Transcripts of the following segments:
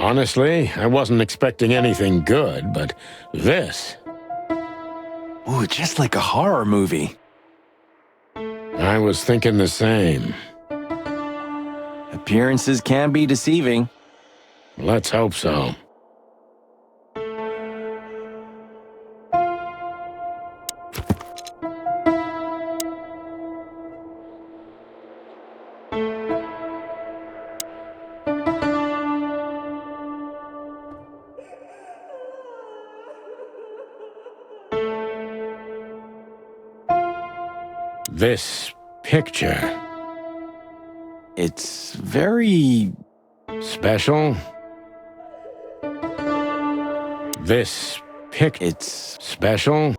Honestly, I wasn't expecting anything good, but this... Ooh, just like a horror movie. I was thinking the same. Appearances can be deceiving. Let's hope so. This picture... It's very... special? This picture... It's... special?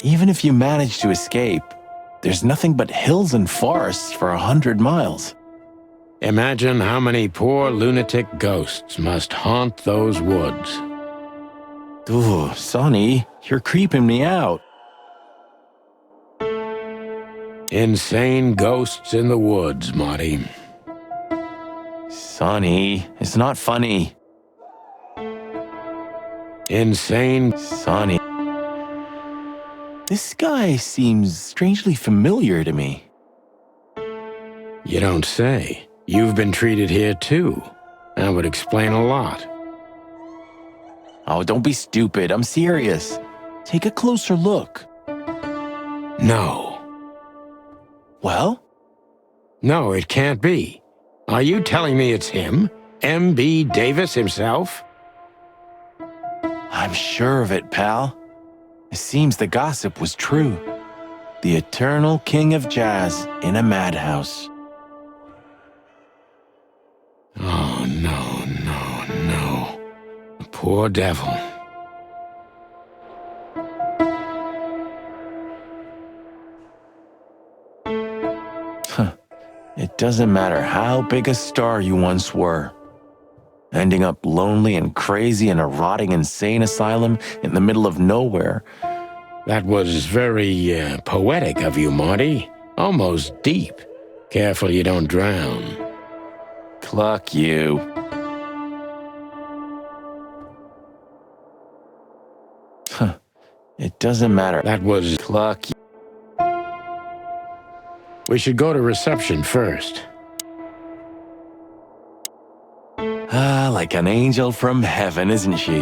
Even if you manage to escape, there's nothing but hills and forests for 100 miles. Imagine how many poor lunatic ghosts must haunt those woods. Ooh, Sonny, you're creeping me out. Insane ghosts in the woods, Marty. Sonny, it's not funny. Insane... Sonny. This guy seems strangely familiar to me. You don't say. You've been treated here too. That would explain a lot. Oh, don't be stupid. I'm serious. Take a closer look. No. Well? No, it can't be. Are you telling me it's him? M.B. Davis himself? I'm sure of it, pal. It seems the gossip was true. The eternal king of jazz in a madhouse. Oh, no. The poor devil. It doesn't matter how big a star you once were. Ending up lonely and crazy in a rotting insane asylum in the middle of nowhere. That was very poetic of you, Marty. Almost deep. Careful you don't drown. Cluck you. It doesn't matter. That was... Cluck you. We should go to reception first. Ah, like an angel from heaven, isn't she?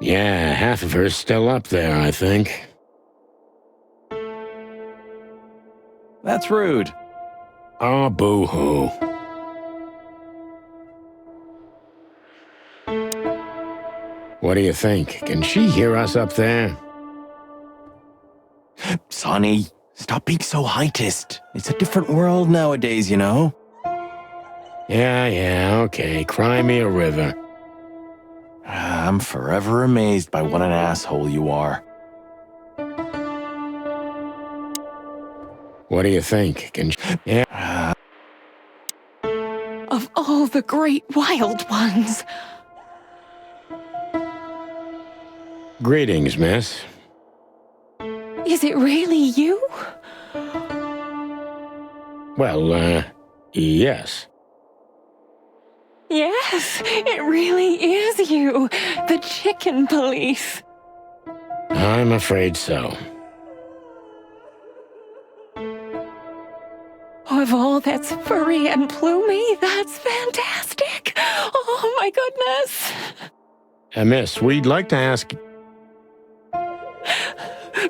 Yeah, half of her's still up there, I think. That's rude. Oh, boo-hoo. What do you think? Can she hear us up there? Sonny, stop being so heightist. It's a different world nowadays, you know? Yeah, okay. Cry me a river. I'm forever amazed by what an asshole you are. What do you think? Can she... Yeah. Of all the great wild ones. Greetings, miss. Is it really you? Well, yes. Yes, it really is you. The chicken police. I'm afraid so. Of all that's furry and plumy, that's fantastic. Oh, my goodness. Miss, we'd like to ask...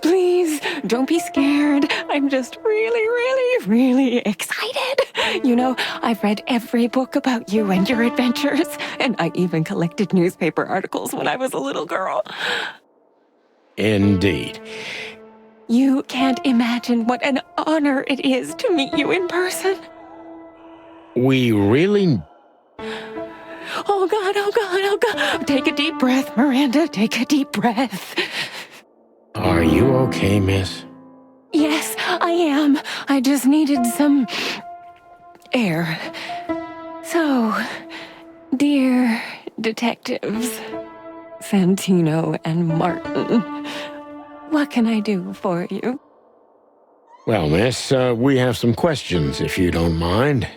Please, don't be scared. I'm just really excited. You know, I've read every book about you and your adventures, and I even collected newspaper articles when I was a little girl. Indeed. You can't imagine what an honor it is to meet you in person. We really... Oh, God. Take a deep breath, Miranda. Take a deep breath. Are you okay, miss? Yes, I am. I just needed some air. So, dear detectives, Santino and Martin, what can I do for you? Well, miss, we have some questions, if you don't mind.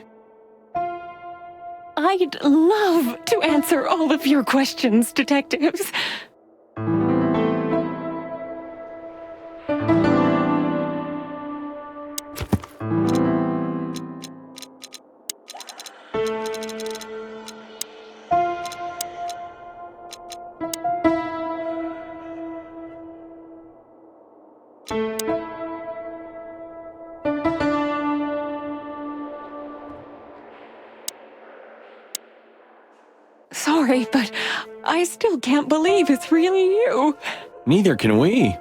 I'd love to answer all of your questions, detectives. Sorry, but I still can't believe it's really you. Neither can we.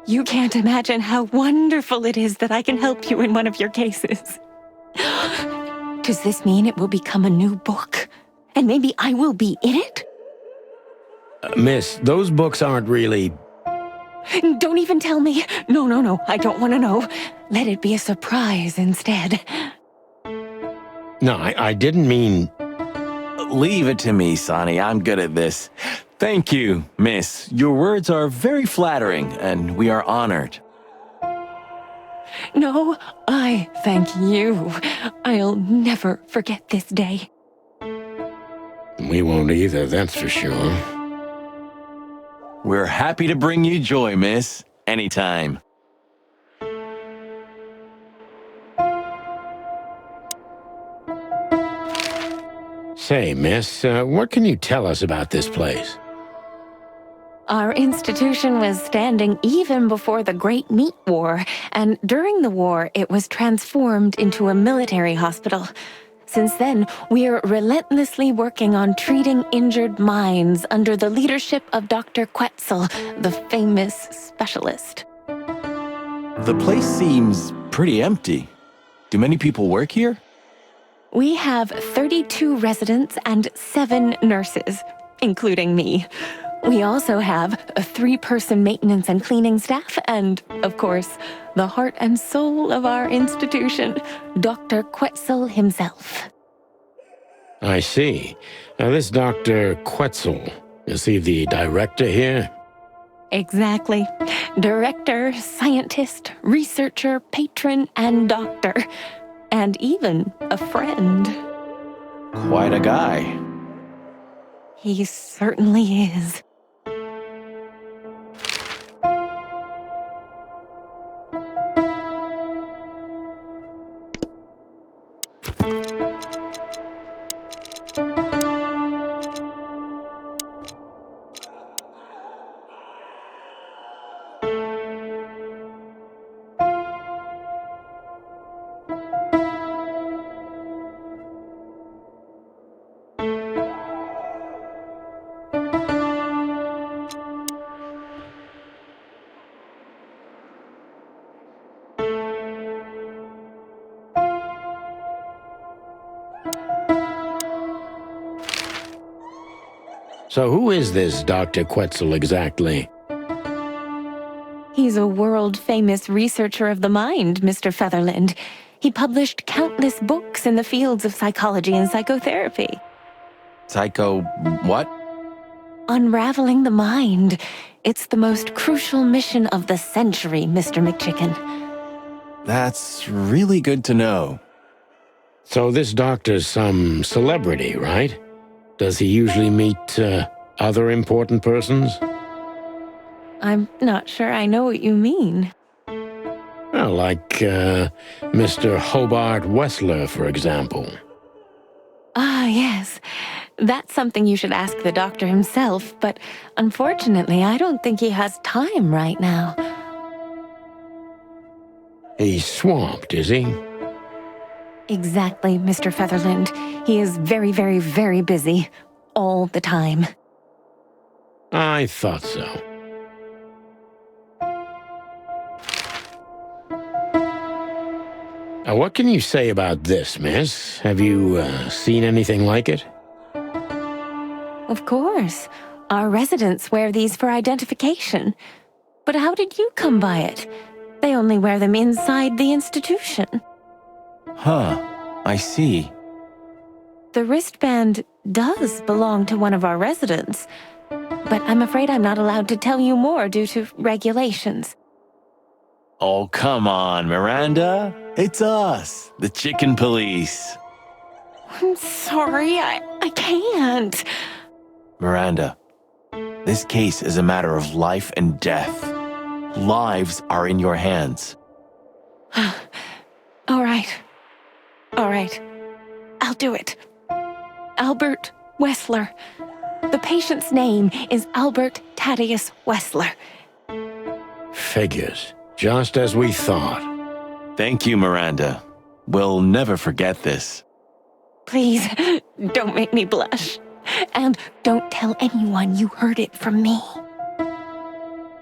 You can't imagine how wonderful it is that I can help you in one of your cases. Does this mean it will become a new book? And maybe I will be in it? Miss, those books aren't really... Don't even tell me. No, I don't want to know. Let it be a surprise instead. No, I didn't mean... Leave it to me, Sonny. I'm good at this. Thank you, miss. Your words are very flattering, and we are honored. No, I thank you. I'll never forget this day. We won't either, that's for sure. We're happy to bring you joy, miss. Anytime. Say, miss, what can you tell us about this place? Our institution was standing even before the Great Meat War, and during the war, it was transformed into a military hospital. Since then, we're relentlessly working on treating injured minds under the leadership of Dr. Quetzal, the famous specialist. The place seems pretty empty. Do many people work here? We have 32 residents and 7 nurses, including me. We also have a 3-person maintenance and cleaning staff and, of course, the heart and soul of our institution, Dr. Quetzal himself. I see. Now, this Dr. Quetzal, is he the director here? Exactly. Director, scientist, researcher, patron, and doctor. And even a friend. Quite a guy. He certainly is. So who is this Dr. Quetzal exactly? He's a world-famous researcher of the mind, Mr. Featherland. He published countless books in the fields of psychology and psychotherapy. Psycho... what? Unraveling the mind. It's the most crucial mission of the century, Mr. McChicken. That's really good to know. So this doctor's some celebrity, right? Does he usually meet other important persons? I'm not sure I know what you mean. Well, like Mr. Hobart Wessler, for example. Ah, yes. That's something you should ask the doctor himself, but unfortunately, I don't think he has time right now. He's swamped, is he? Exactly, Mr. Featherland. He is very, very, very busy. All the time. I thought so. Now, what can you say about this, miss? Have you seen anything like it? Of course. Our residents wear these for identification. But how did you come by it? They only wear them inside the institution. Huh, I see. The wristband does belong to one of our residents, but I'm afraid I'm not allowed to tell you more due to regulations. Oh, come on, Miranda. It's us, the Chicken Police. I'm sorry, I can't. Miranda, this case is a matter of life and death. Lives are in your hands. All right. I'll do it. Albert Wessler. The patient's name is Albert Thaddeus Wessler. Figures. Just as we thought. Thank you, Miranda. We'll never forget this. Please, don't make me blush. And don't tell anyone you heard it from me.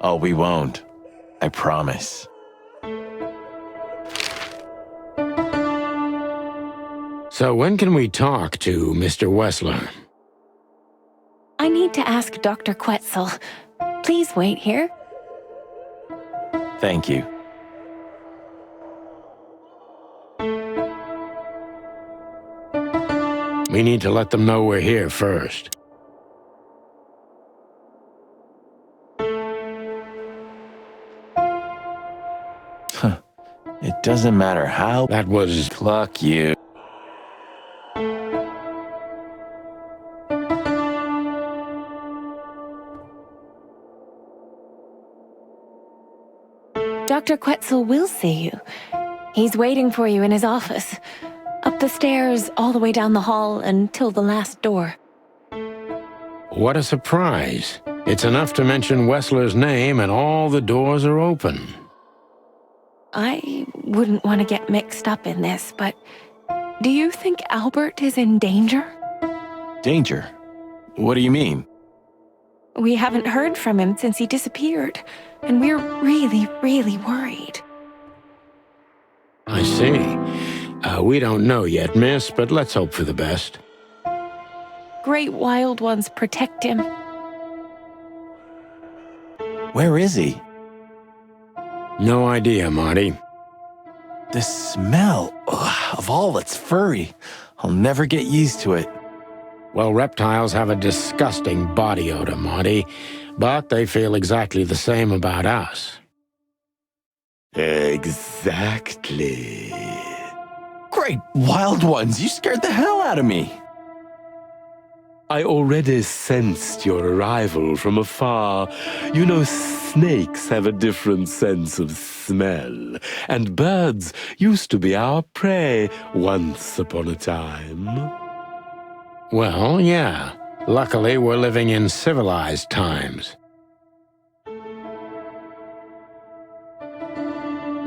Oh, we won't. I promise. So when can we talk to Mr. Wessler? I need to ask Dr. Quetzal. Please wait here. Thank you. We need to let them know we're here first. It doesn't matter how. That was... Pluck you. Dr. Quetzal will see you. He's waiting for you in his office. Up the stairs, all the way down the hall, until the last door. What a surprise. It's enough to mention Wessler's name and all the doors are open. I wouldn't want to get mixed up in this, but do you think Albert is in danger? Danger? What do you mean? We haven't heard from him since he disappeared, and we're really, really worried. I see. We don't know yet, miss, but let's hope for the best. Great wild ones protect him. Where is he? No idea, Marty. The smell of all that's furry. I'll never get used to it. Well, reptiles have a disgusting body odor, Marty, but they feel exactly the same about us. Exactly. Great wild ones, you scared the hell out of me. I already sensed your arrival from afar. You know, snakes have a different sense of smell, and birds used to be our prey once upon a time. Well, yeah. Luckily, we're living in civilized times.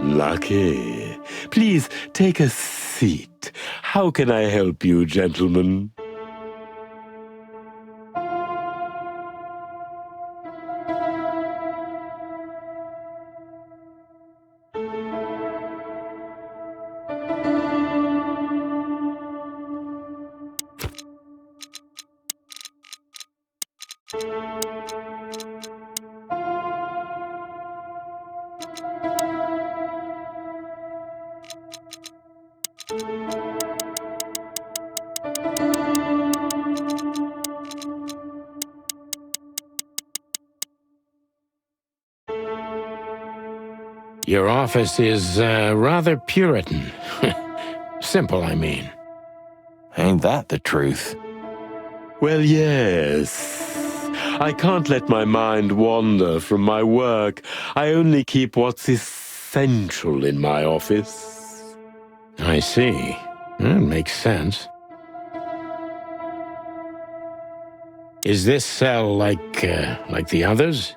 Lucky. Please take a seat. How can I help you, gentlemen? Your office is rather Puritan. Simple, I mean. Ain't that the truth? Well, yes. I can't let my mind wander from my work. I only keep what's essential in my office. I see. That makes sense. Is this cell like the others?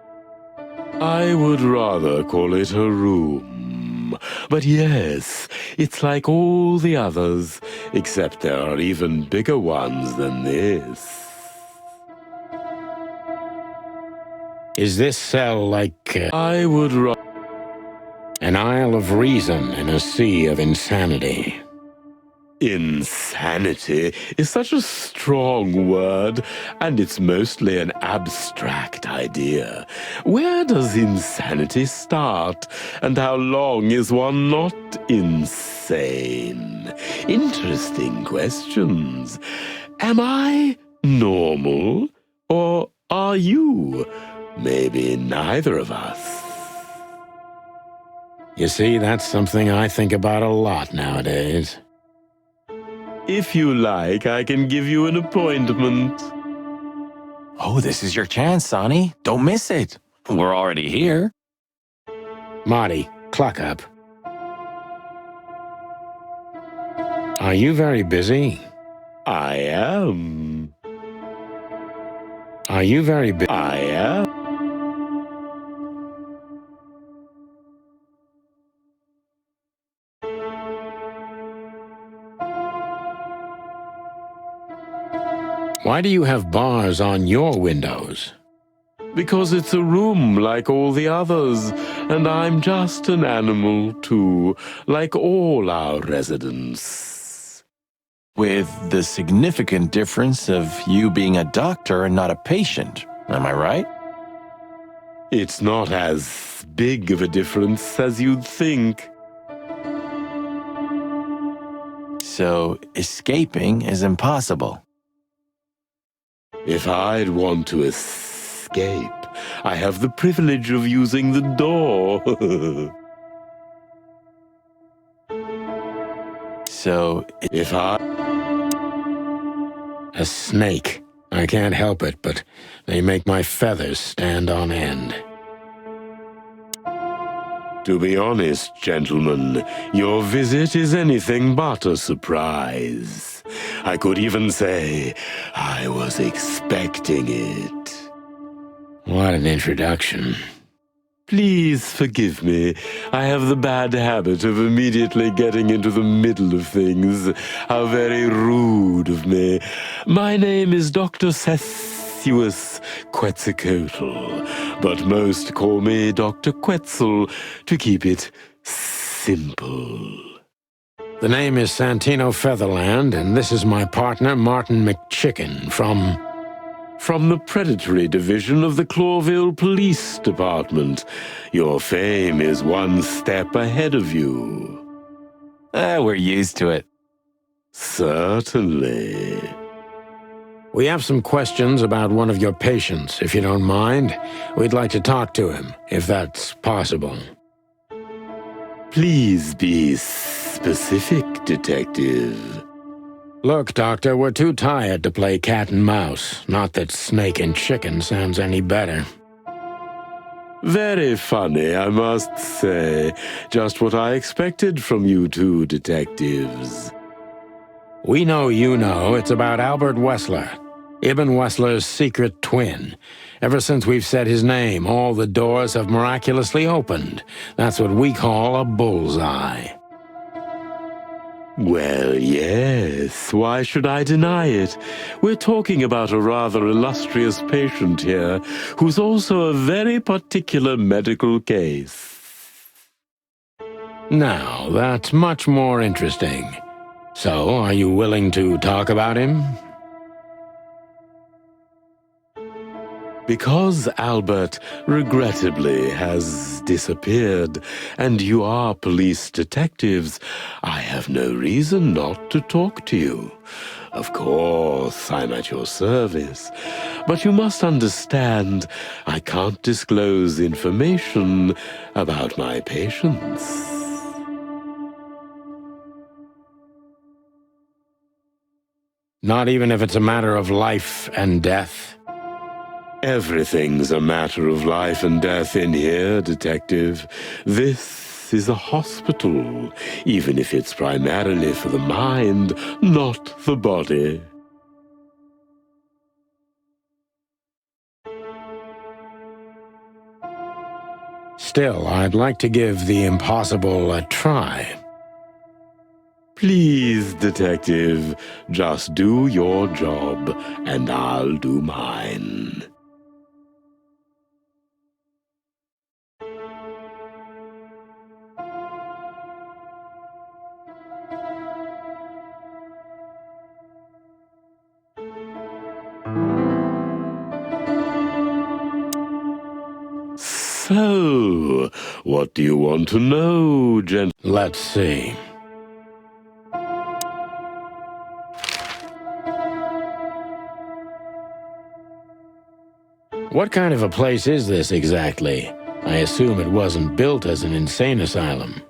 I would rather call it a room. But yes, it's like all the others, except there are even bigger ones than this. Is this cell like I would rather... an isle of reason in a sea of insanity? Insanity is such a strong word, and it's mostly an abstract idea. Where does insanity start, and how long is one not insane? Interesting questions. Am I normal, or are you? Maybe neither of us. You see, that's something I think about a lot nowadays. If you like, I can give you an appointment. Oh, this is your chance, Sonny. Don't miss it. We're already here. Marty, clock up. Are you very busy? I am. Are you very busy? I am. Why do you have bars on your windows? Because it's a room like all the others, and I'm just an animal too, like all our residents. With the significant difference of you being a doctor and not a patient, am I right? It's not as big of a difference as you'd think. So escaping is impossible. If I'd want to escape, I have the privilege of using the door. So If I... A snake. I can't help it, but they make my feathers stand on end. To be honest, gentlemen, your visit is anything but a surprise. I could even say I was expecting it. What an introduction. Please forgive me. I have the bad habit of immediately getting into the middle of things. How very rude of me. My name is Dr. Sessuous Quetzalcoatl, but most call me Dr. Quetzal to keep it simple. The name is Santino Featherland, and this is my partner, Martin McChicken, From the predatory division of the Clawville Police Department. Your fame is one step ahead of you. we're used to it. Certainly. We have some questions about one of your patients, if you don't mind. We'd like to talk to him, if that's possible. Please be specific, Detective. Look, Doctor, we're too tired to play cat and mouse. Not that snake and chicken sounds any better. Very funny, I must say. Just what I expected from you two detectives. We know you know it's about Albert Wessler, Ibn Wessler's secret twin. Ever since we've said his name, all the doors have miraculously opened. That's what we call a bullseye. Well, yes, why should I deny it? We're talking about a rather illustrious patient here, who's also a very particular medical case. Now, that's much more interesting. So, are you willing to talk about him? Because Albert, regrettably, has disappeared, and you are police detectives, I have no reason not to talk to you. Of course, I'm at your service, but you must understand, I can't disclose information about my patients. Not even if it's a matter of life and death? Everything's a matter of life and death in here, Detective. This is a hospital, even if it's primarily for the mind, not the body. Still, I'd like to give the impossible a try. Please, Detective, just do your job, and I'll do mine. So, what do you want to know, gent? Let's see. What kind of a place is this exactly? I assume it wasn't built as an insane asylum.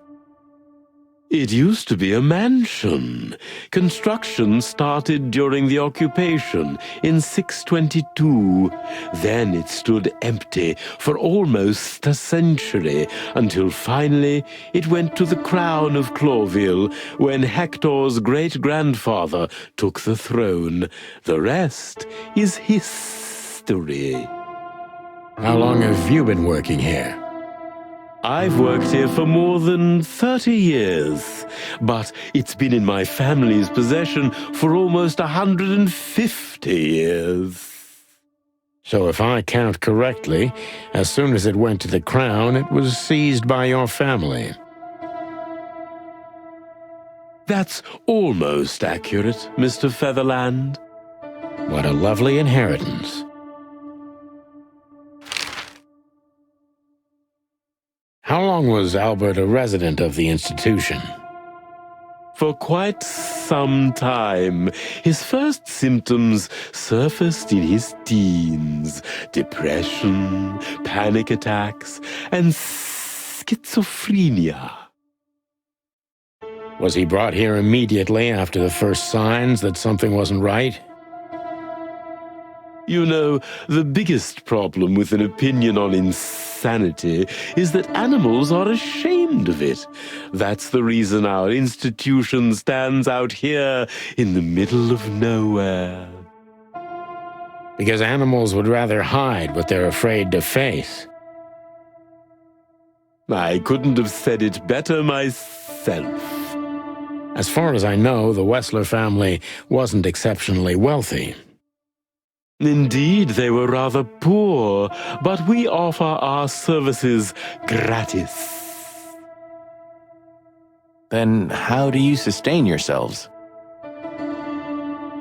It used to be a mansion. Construction started during the occupation in 622. Then it stood empty for almost a century, until finally it went to the crown of Cloville when Hector's great-grandfather took the throne. The rest is history. How long have you been working here? I've worked here for more than 30 years, but it's been in my family's possession for almost 150 years. So if I count correctly, as soon as it went to the crown, it was seized by your family. That's almost accurate, Mr. Featherland. What a lovely inheritance. How long was Albert a resident of the institution? For quite some time. His first symptoms surfaced in his teens: depression, panic attacks, and schizophrenia. Was he brought here immediately after the first signs that something wasn't right? You know, the biggest problem with an opinion on insanity is that animals are ashamed of it. That's the reason our institution stands out here in the middle of nowhere. Because animals would rather hide what they're afraid to face. I couldn't have said it better myself. As far as I know, the Wessler family wasn't exceptionally wealthy. Indeed, they were rather poor, but we offer our services gratis. Then how do you sustain yourselves?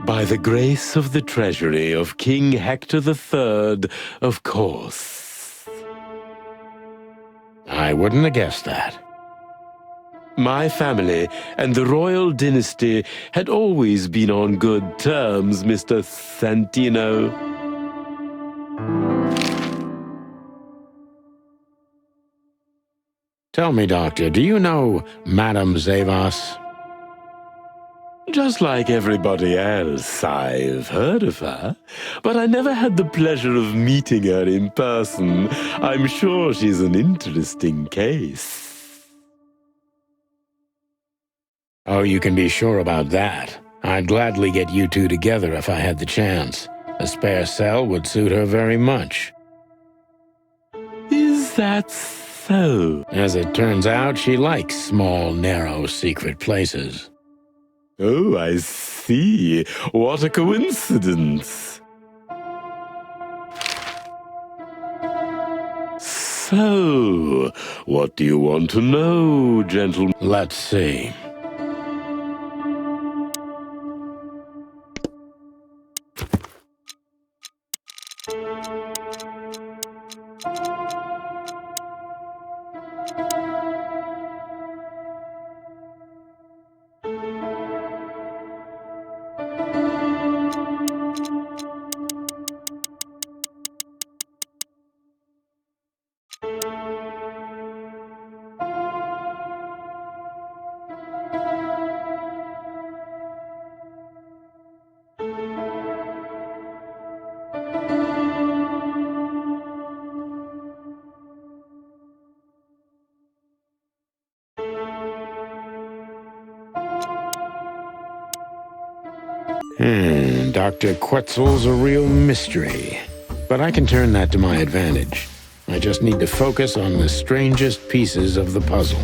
By the grace of the treasury of King Hector III, of course. I wouldn't have guessed that. My family and the royal dynasty had always been on good terms, Mr. Santino. Tell me, Doctor, do you know Madame Zavas? Just like everybody else, I've heard of her, but I never had the pleasure of meeting her in person. I'm sure she's an interesting case. Oh, you can be sure about that. I'd gladly get you two together if I had the chance. A spare cell would suit her very much. Is that so? As it turns out, she likes small, narrow, secret places. Oh, I see. What a coincidence. So, what do you want to know, gentlemen? Let's see. Dr. Quetzal's a real mystery. But I can turn that to my advantage. I just need to focus on the strangest pieces of the puzzle.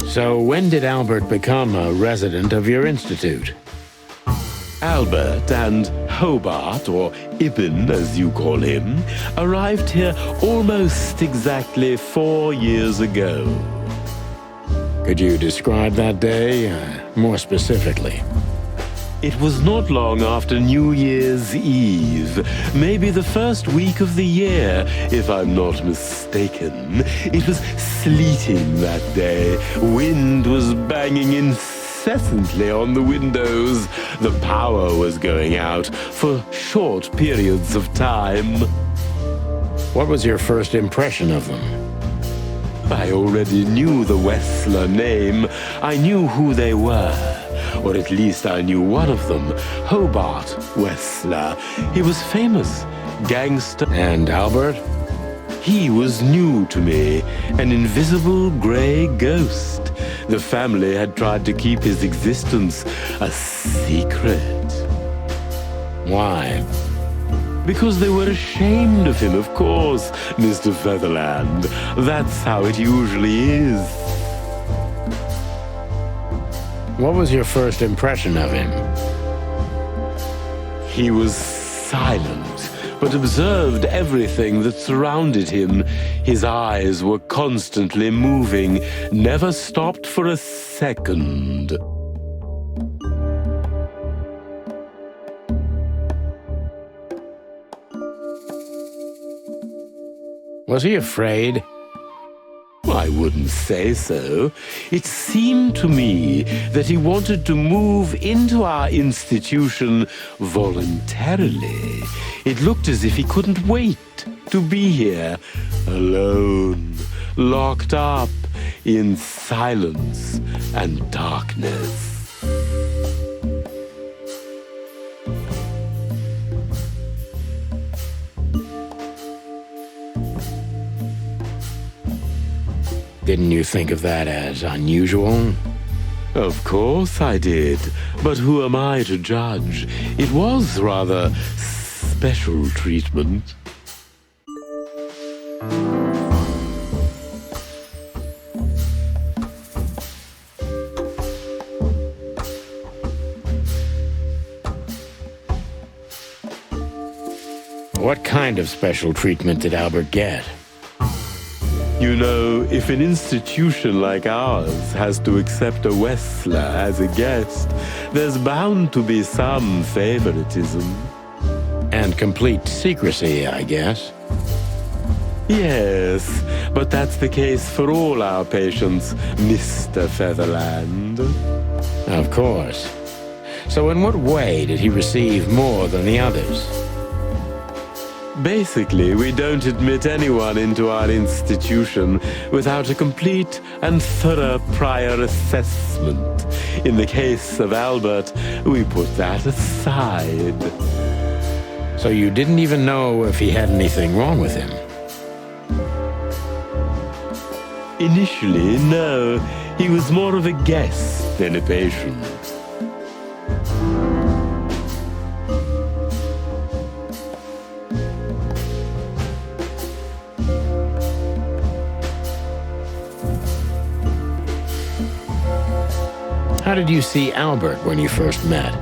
So when did Albert become a resident of your institute? Albert and Hobart, or Ibn as you call him, arrived here almost exactly 4 years ago. Could you describe that day more specifically? It was not long after New Year's Eve, maybe the first week of the year, if I'm not mistaken. It was sleeting that day. Wind was banging incessantly on the windows. The power was going out for short periods of time. What was your first impression of them? I already knew the Wessler name. I knew who they were. Or at least I knew one of them, Hobart Wessler. He was famous, gangster. And Albert? He was new to me, an invisible grey ghost. The family had tried to keep his existence a secret. Why? Because they were ashamed of him, of course, Mr. Featherland. That's how it usually is. What was your first impression of him? He was silent, but observed everything that surrounded him. His eyes were constantly moving, never stopped for a second. Was he afraid? I wouldn't say so. It seemed to me that he wanted to move into our institution voluntarily. It looked as if he couldn't wait to be here, alone, locked up in silence and darkness. Didn't you think of that as unusual? Of course I did, but who am I to judge? It was rather special treatment. What kind of special treatment did Albert get? You know, if an institution like ours has to accept a Wessler as a guest, there's bound to be some favoritism. And complete secrecy, I guess. Yes, but that's the case for all our patients, Mr. Featherland. Of course. So in what way did he receive more than the others? Basically, we don't admit anyone into our institution without a complete and thorough prior assessment. In the case of Albert, we put that aside. So you didn't even know if he had anything wrong with him? Initially, no. He was more of a guest than a patient. How did you see Albert when you first met?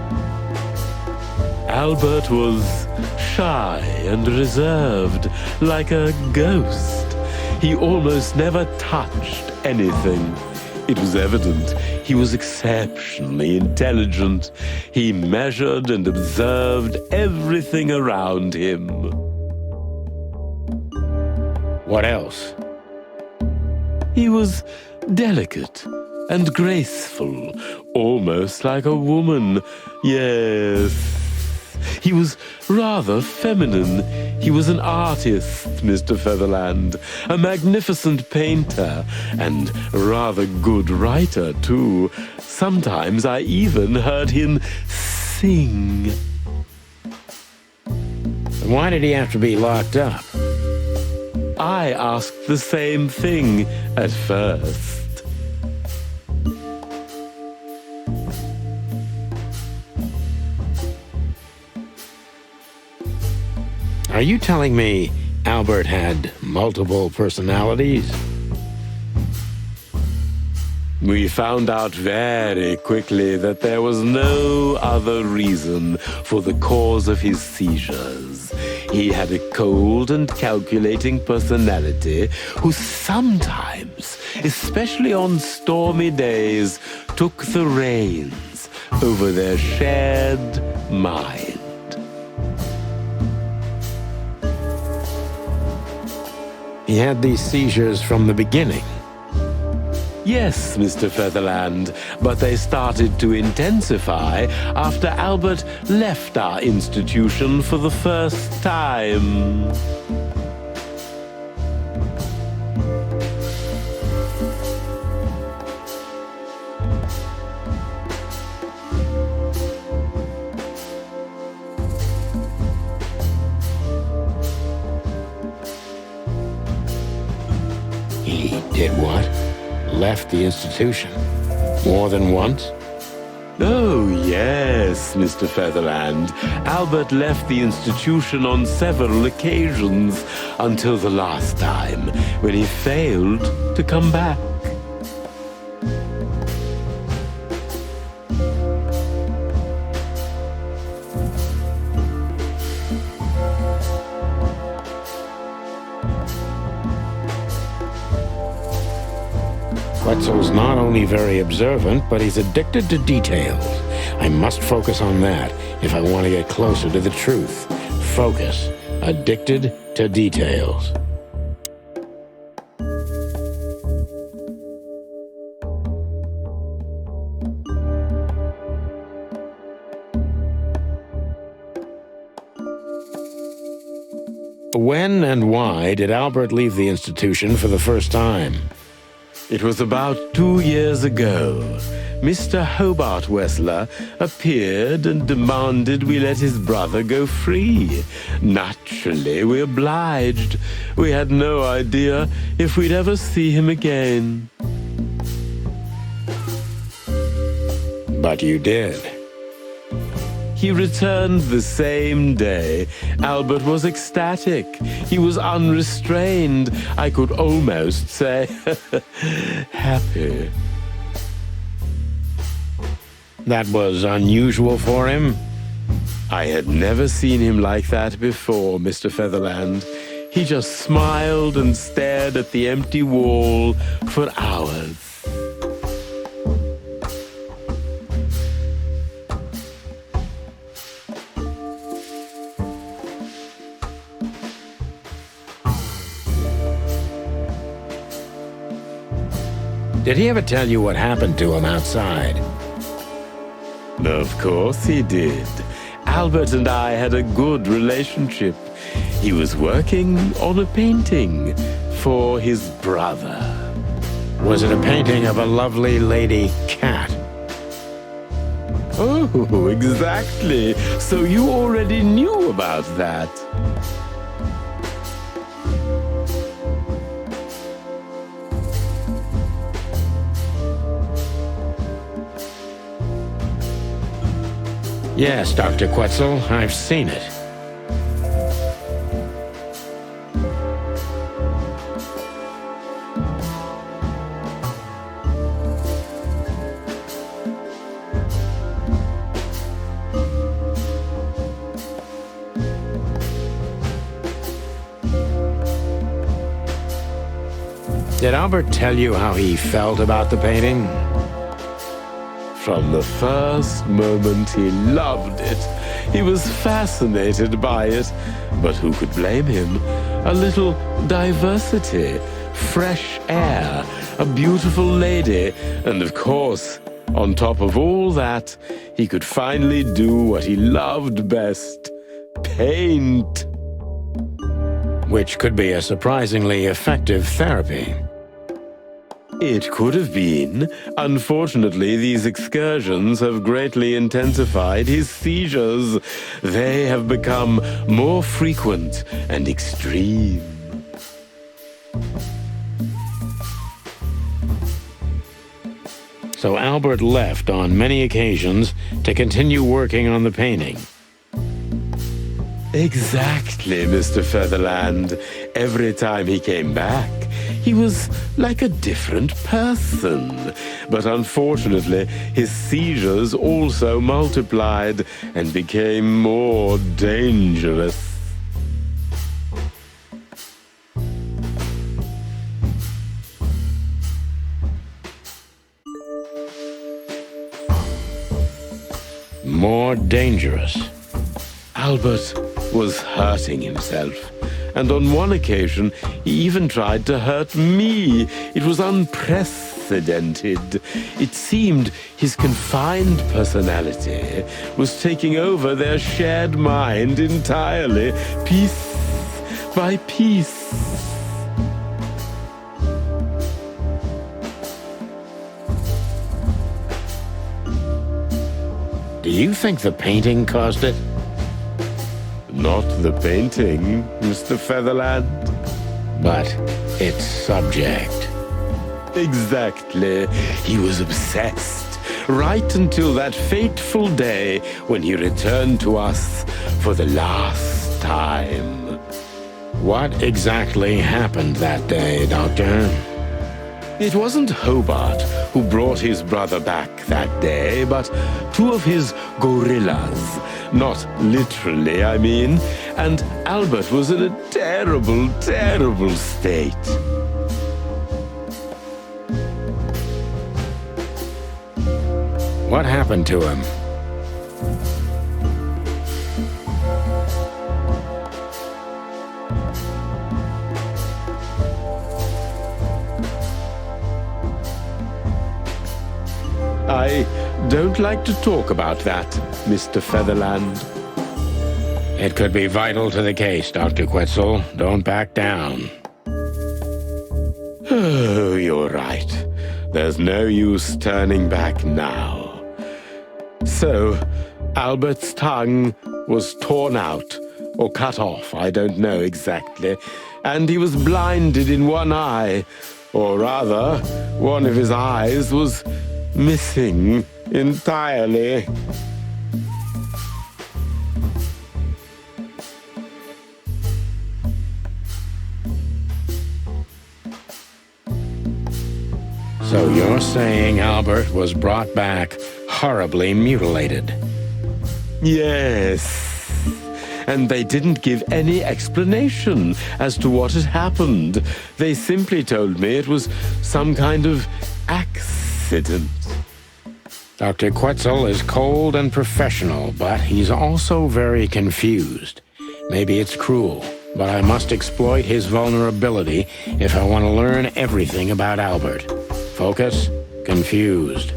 Albert was shy and reserved, like a ghost. He almost never touched anything. It was evident he was exceptionally intelligent. He measured and observed everything around him. What else? He was delicate and graceful, almost like a woman. Yes, he was rather feminine. He was an artist, Mr. Featherland, a magnificent painter, and rather good writer, too. Sometimes I even heard him sing. Why did he have to be locked up? I asked the same thing at first. Are you telling me Albert had multiple personalities? We found out very quickly that there was no other reason for the cause of his seizures. He had a cold and calculating personality who sometimes, especially on stormy days, took the reins over their shared mind. He had these seizures from the beginning. Yes, Mr. Featherland, but they started to intensify after Albert left our institution for the first time. He did what? Left the institution? More than once? Oh, yes, Mr. Featherland. Albert left the institution on several occasions until the last time, when he failed to come back. Quetzal's not only very observant, but he's addicted to details. I must focus on that if I want to get closer to the truth. Focus. Addicted to details. When and why did Albert leave the institution for the first time? It was about 2 years ago. Mr. Hobart Wessler appeared and demanded we let his brother go free. Naturally, we obliged. We had no idea if we'd ever see him again. But you did. He returned the same day. Albert was ecstatic. He was unrestrained. I could almost say happy. That was unusual for him? I had never seen him like that before, Mr. Featherland. He just smiled and stared at the empty wall for hours. Did he ever tell you what happened to him outside? Of course he did. Albert and I had a good relationship. He was working on a painting for his brother. Was it a painting of a lovely lady cat? Oh, exactly. So you already knew about that. Yes, Dr. Quetzal, I've seen it. Did Albert tell you how he felt about the painting? From the first moment, he loved it. He was fascinated by it. But who could blame him? A little diversity, fresh air, a beautiful lady, and of course, on top of all that, he could finally do what he loved best: paint. Which could be a surprisingly effective therapy. It could have been. Unfortunately, these excursions have greatly intensified his seizures. They have become more frequent and extreme. So Albert left on many occasions to continue working on the painting. Exactly, Mr. Featherland. Every time he came back, he was like a different person. But unfortunately, his seizures also multiplied and became more dangerous. More dangerous. Albert was hurting himself. And on one occasion, he even tried to hurt me. It was unprecedented. It seemed his confined personality was taking over their shared mind entirely, piece by piece. Do you think the painting caused it? Not the painting, Mr. Featherland. but its subject. Exactly. He was obsessed, right until that fateful day when he returned to us for the last time. What exactly happened that day, Doctor? It wasn't Hobart who brought his brother back that day, but two of his gorillas. Not literally, I mean. And Albert was in a terrible, terrible state. What happened to him? I don't like to talk about that, Mr. Featherland. It could be vital to the case, Dr. Quetzal. Don't back down. Oh, you're right. There's no use turning back now. So, Albert's tongue was torn out, or cut off, I don't know exactly, and he was blinded in one eye, or rather, one of his eyes was missing entirely. So you're saying Albert was brought back horribly mutilated? Yes. And they didn't give any explanation as to what had happened. They simply told me it was some kind of accident. Dr. Quetzal is cold and professional, but he's also very confused. Maybe it's cruel, but I must exploit his vulnerability if I want to learn everything about Albert. Focus, confused.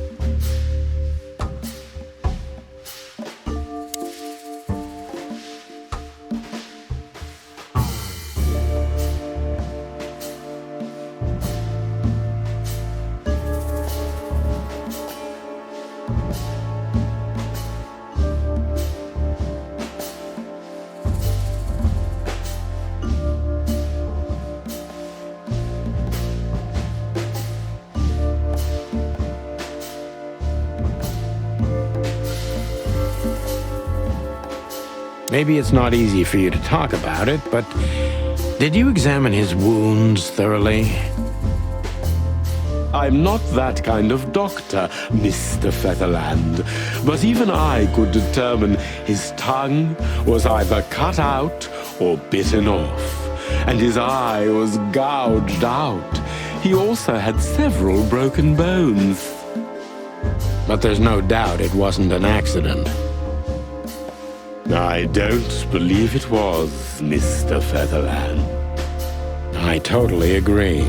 Maybe it's not easy for you to talk about it, but did you examine his wounds thoroughly? I'm not that kind of doctor, Mr. Featherland, but even I could determine his tongue was either cut out or bitten off, and his eye was gouged out. He also had several broken bones. But there's no doubt it wasn't an accident. I don't believe it was, Mr. Featherland. I totally agree.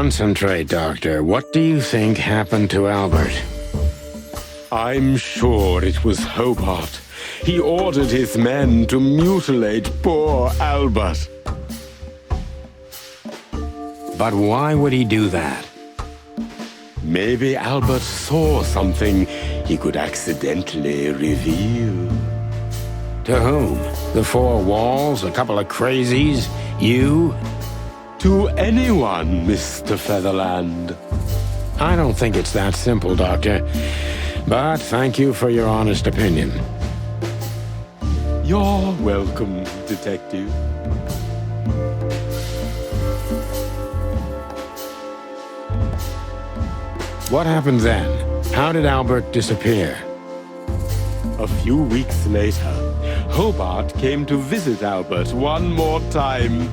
Concentrate, Doctor. What do you think happened to Albert? I'm sure it was Hobart. He ordered his men to mutilate poor Albert. But why would he do that? Maybe Albert saw something he could accidentally reveal. To whom? The four walls? A couple of crazies? You? To anyone, Mr. Featherland. I don't think it's that simple, Doctor. But thank you for your honest opinion. You're welcome, Detective. What happened then? How did Albert disappear? A few weeks later, Hobart came to visit Albert one more time.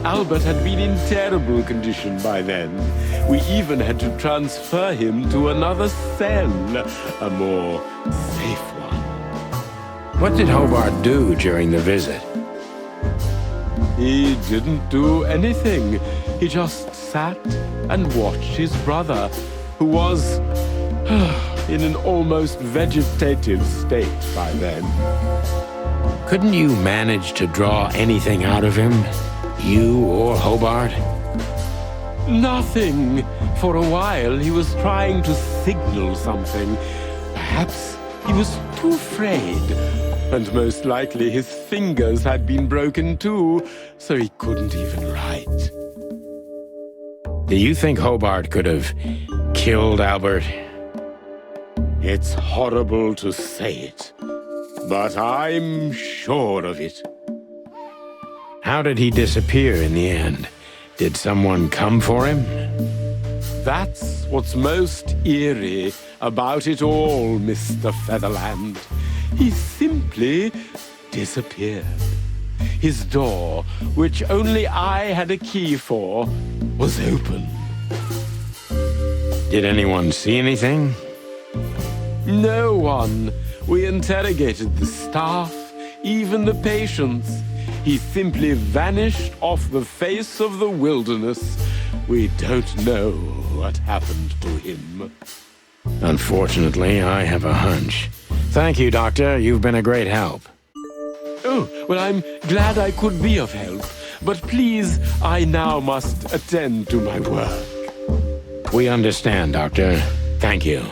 Albert had been in terrible condition by then. We even had to transfer him to another cell, a more safe one. What did Hobart do during the visit? He didn't do anything. He just sat and watched his brother, who was in an almost vegetative state by then. Couldn't you manage to draw anything out of him? You or Hobart? Nothing. For a while, he was trying to signal something. Perhaps he was too afraid. And most likely his fingers had been broken too, so he couldn't even write. Do you think Hobart could have killed Albert? It's horrible to say it, but I'm sure of it. How did he disappear in the end? Did someone come for him? That's what's most eerie about it all, Mr. Featherland. He simply disappeared. His door, which only I had a key for, was open. Did anyone see anything? No one. We interrogated the staff, even the patients. He simply vanished off the face of the wilderness. We don't know what happened to him. Unfortunately, I have a hunch. Thank you, Doctor. You've been a great help. Oh, well, I'm glad I could be of help. But please, I now must attend to my work. We understand, Doctor. Thank you.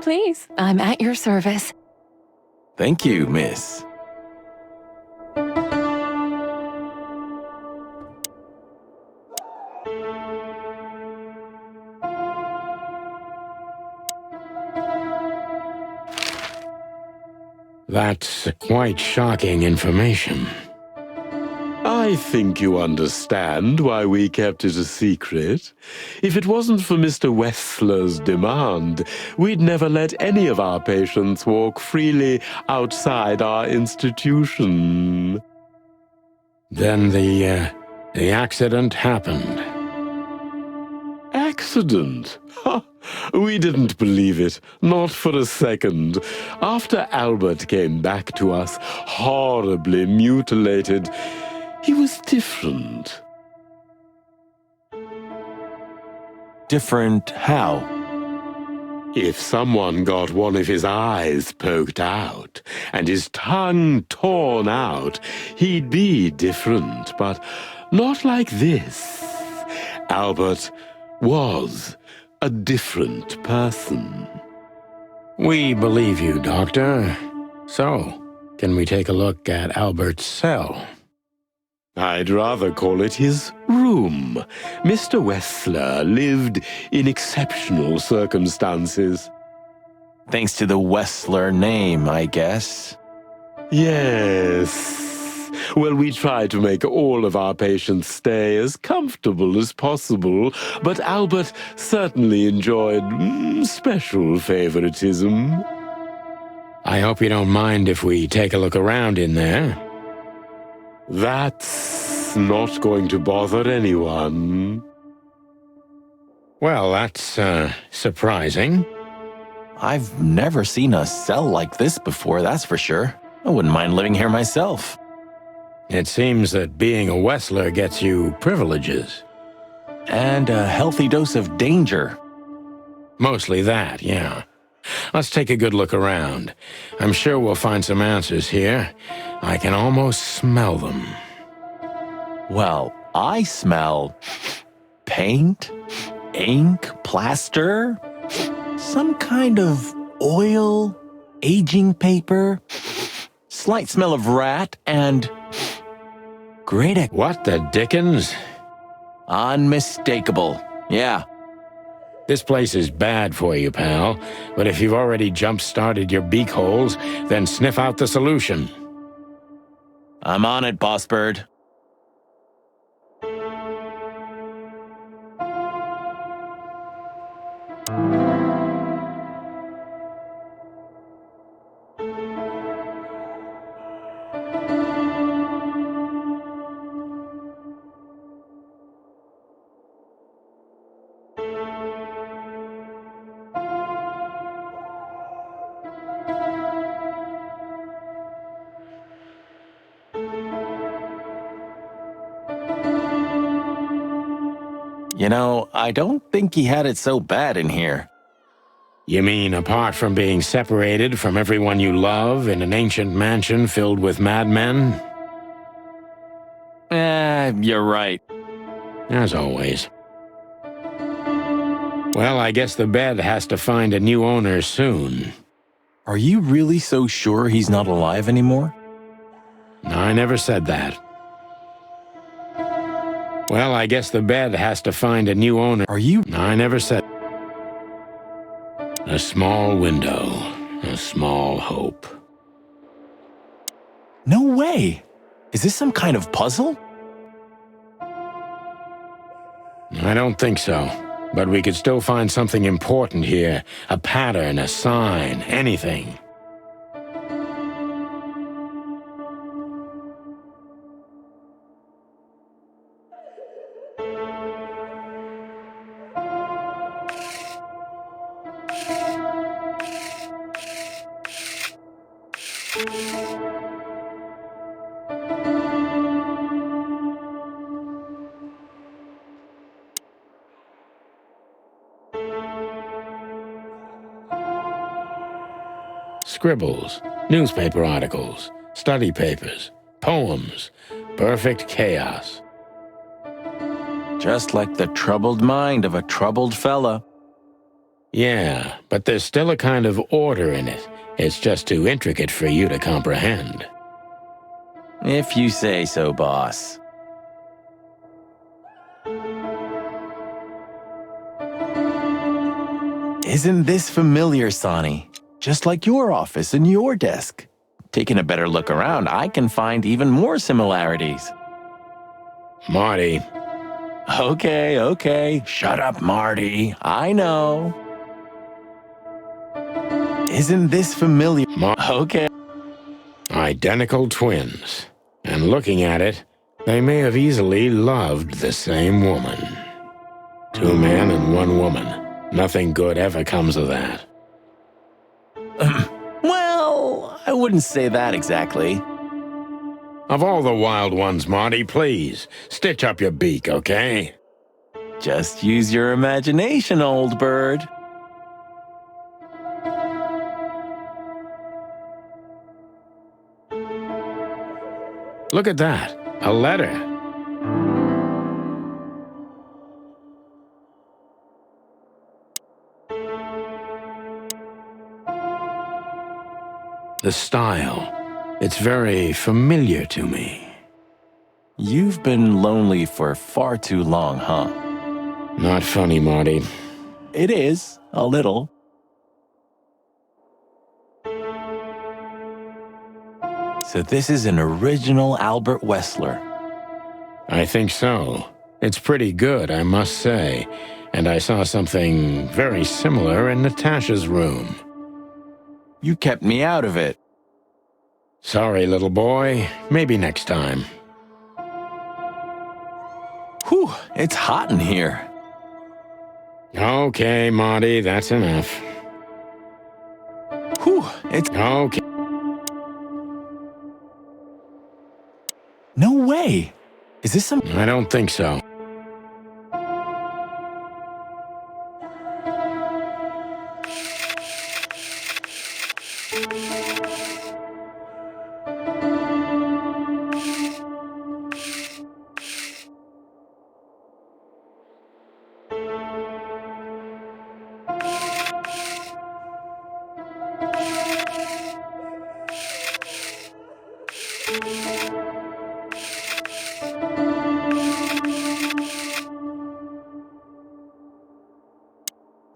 Please, I'm at your service. Thank you, miss. That's quite shocking information. I think you understand why we kept it a secret. If it wasn't for Mr. Wessler's demand, we'd never let any of our patients walk freely outside our institution. Then the accident happened. Accident? Ha! We didn't believe it, not for a second. After Albert came back to us, horribly mutilated, he was different. Different how? If someone got one of his eyes poked out and his tongue torn out, he'd be different, but not like this. Albert was a different person. We believe you, Doctor. So, can we take a look at Albert's cell? I'd rather call it his room. Mr. Wessler lived in exceptional circumstances. Thanks to the Wessler name, I guess. Yes. Well, we try to make all of our patients stay as comfortable as possible, but Albert certainly enjoyed special favoritism. I hope you don't mind if we take a look around in there. That's not going to bother anyone. Well, that's, surprising. I've never seen a cell like this before, that's for sure. I wouldn't mind living here myself. It seems that being a Wessler gets you privileges. And a healthy dose of danger. Mostly that, yeah. Let's take a good look around. I'm sure we'll find some answers here. I can almost smell them. Well, I smell paint, ink, plaster, some kind of oil, aging paper, slight smell of rat, and great. What the dickens? Unmistakable. Yeah. This place is bad for you, pal. But if you've already jump-started your beak holes, then sniff out the solution. I'm on it, Boss Bird. You know, I don't think he had it so bad in here. You mean apart from being separated from everyone you love in an ancient mansion filled with madmen? You're right. As always. Well, I guess the bed has to find a new owner soon. Are you really so sure he's not alive anymore? I never said that. Well, I guess the bed has to find a new owner. Are you? I never said. A small window, a small hope. No way! Is this some kind of puzzle? I don't think so. But we could still find something important here. A pattern, a sign, anything. Scribbles, newspaper articles, study papers, poems, perfect chaos. Just like the troubled mind of a troubled fella. Yeah, but there's still a kind of order in it. It's just too intricate for you to comprehend. If you say so, boss. Isn't this familiar, Sonny? Just like your office and your desk. Taking a better look around, I can find even more similarities. Marty. Okay. Shut up, Marty. I know. Isn't this familiar? Okay. Identical twins. And looking at it, they may have easily loved the same woman. 2 men and 1 woman. Nothing good ever comes of that. Well, I wouldn't say that exactly. Of all the wild ones, Marty, please, stitch up your beak, okay? Just use your imagination, old bird. Look at that. A letter. The style. It's very familiar to me. You've been lonely for far too long, huh? Not funny, Marty. It is, a little. So this is an original Albert Weßler. I think so. It's pretty good, I must say. And I saw something very similar in Natasha's room. You kept me out of it. Sorry, little boy. Maybe next time. Whew, it's hot in here. Okay, Marty, that's enough. Whew, it's... Okay. No way! Is this some... I don't think so.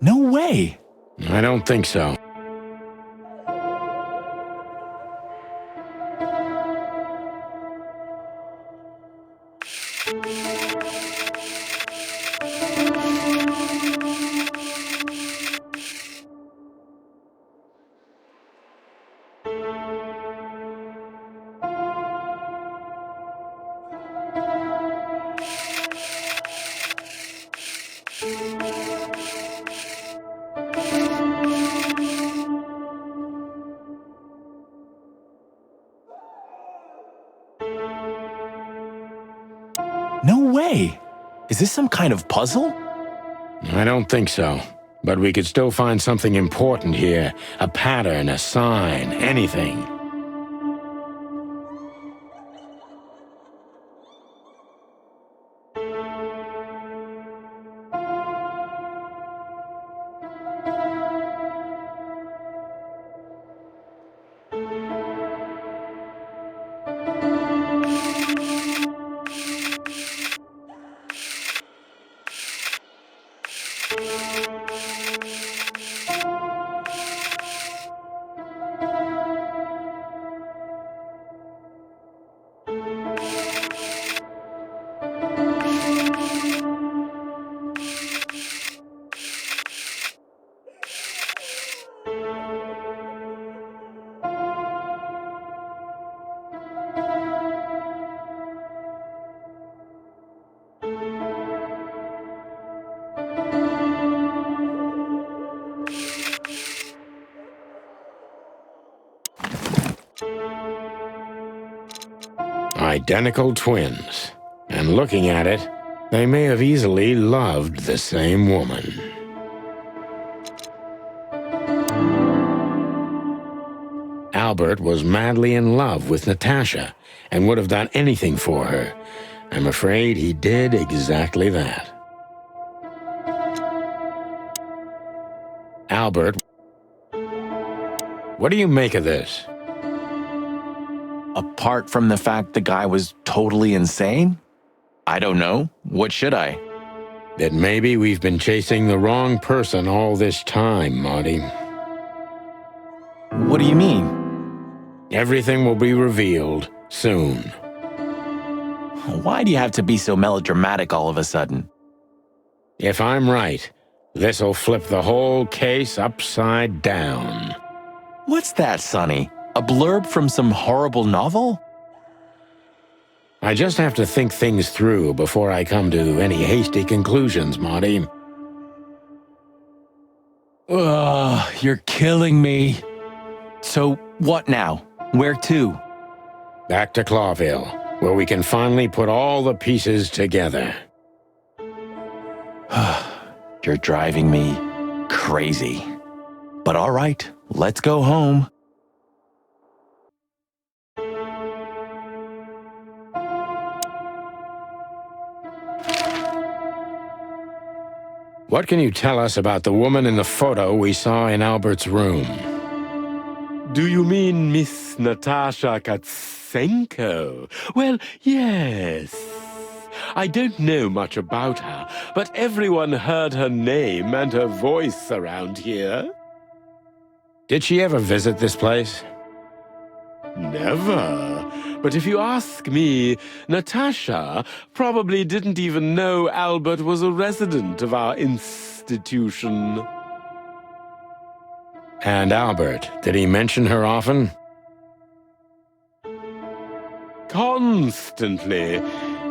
No way! I don't think so. No way! Is this some kind of puzzle? I don't think so. But we could still find something important here. A pattern, a sign, anything. Identical twins. And looking at it, they may have easily loved the same woman. Albert was madly in love with Natasha and would have done anything for her. I'm afraid he did exactly that. Albert, what do you make of this? Apart from the fact the guy was totally insane? I don't know. What should I? That maybe we've been chasing the wrong person all this time, Marty. What do you mean? Everything will be revealed soon. Why do you have to be so melodramatic all of a sudden? If I'm right, this'll flip the whole case upside down. What's that, Sonny? A blurb from some horrible novel? I just have to think things through before I come to any hasty conclusions, Marty. Ugh, you're killing me. So, what now? Where to? Back to Clawville, where we can finally put all the pieces together. You're driving me crazy. But all right, let's go home. What can you tell us about the woman in the photo we saw in Albert's room? Do you mean Miss Natasha Katsenko? Well, yes. I don't know much about her, but everyone heard her name and her voice around here. Did she ever visit this place? Never. But if you ask me, Natasha probably didn't even know Albert was a resident of our institution. And Albert, did he mention her often? Constantly.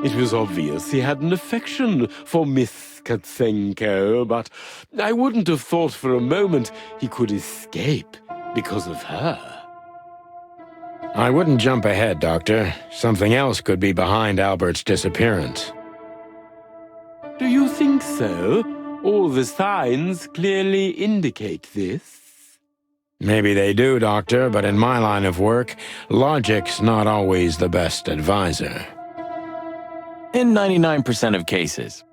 It was obvious he had an affection for Miss Katsenko, but I wouldn't have thought for a moment he could escape because of her. I wouldn't jump ahead, Doctor. Something else could be behind Albert's disappearance. Do you think so? All the signs clearly indicate this. Maybe they do, Doctor, but in my line of work, logic's not always the best advisor. In 99% of cases.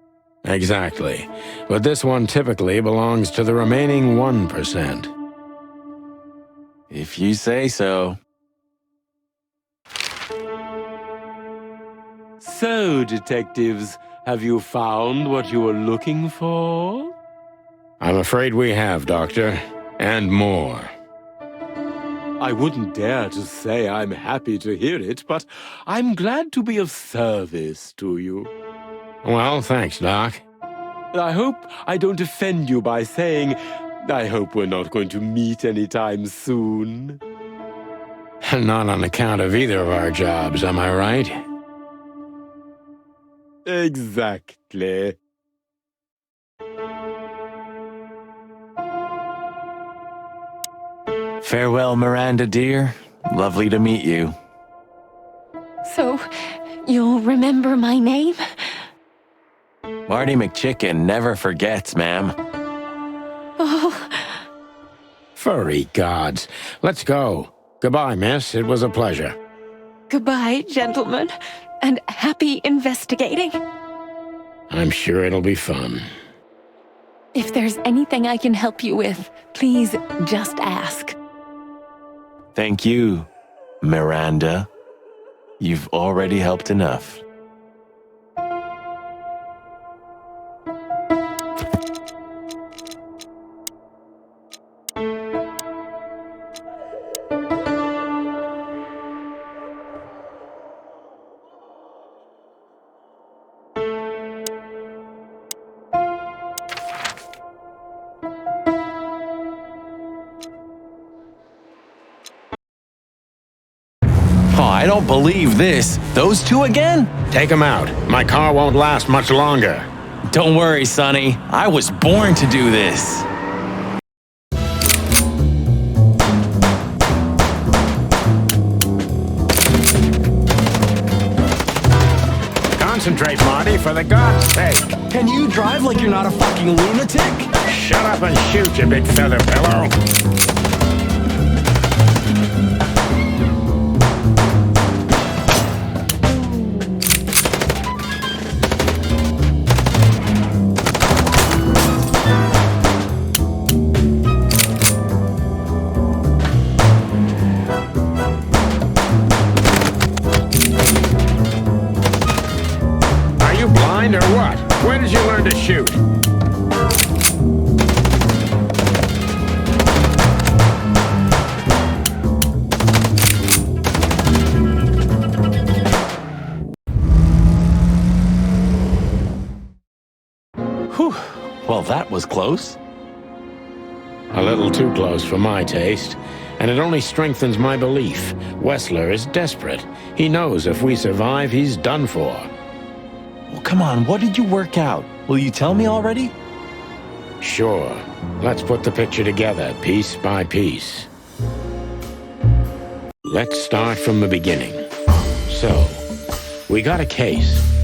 Exactly. But this one typically belongs to the remaining 1%. If you say so. So, detectives, have you found what you were looking for? I'm afraid we have, Doctor. And more. I wouldn't dare to say I'm happy to hear it, but I'm glad to be of service to you. Well, thanks, Doc. I hope I don't offend you by saying I hope we're not going to meet anytime soon. Not on account of either of our jobs, am I right? Exactly. Farewell, Miranda, dear. Lovely to meet you. So, you'll remember my name? Marty McChicken never forgets, ma'am. Oh, Furry gods. Let's go. Goodbye, miss. It was a pleasure. goodbye, gentlemen, and happy investigating. I'm sure it'll be fun. If there's anything I can help you with, please just ask. Thank you, Miranda. You've already helped enough. Oh, I don't believe this. Those two again? Take him out. My car won't last much longer. Don't worry, Sonny. I was born to do this. Concentrate, Marty, for the God's sake. Can you drive like you're not a fucking lunatic? Shut up and shoot, you big feather pillow. Or what? When did you learn to shoot? Whew. Well, that was close. A little too close for my taste, and it only strengthens my belief. Wessler is desperate. He knows if we survive, he's done for. Well, come on, what did you work out? Will you tell me already? Sure. Let's put the picture together, piece by piece. Let's start from the beginning. So, we got a case.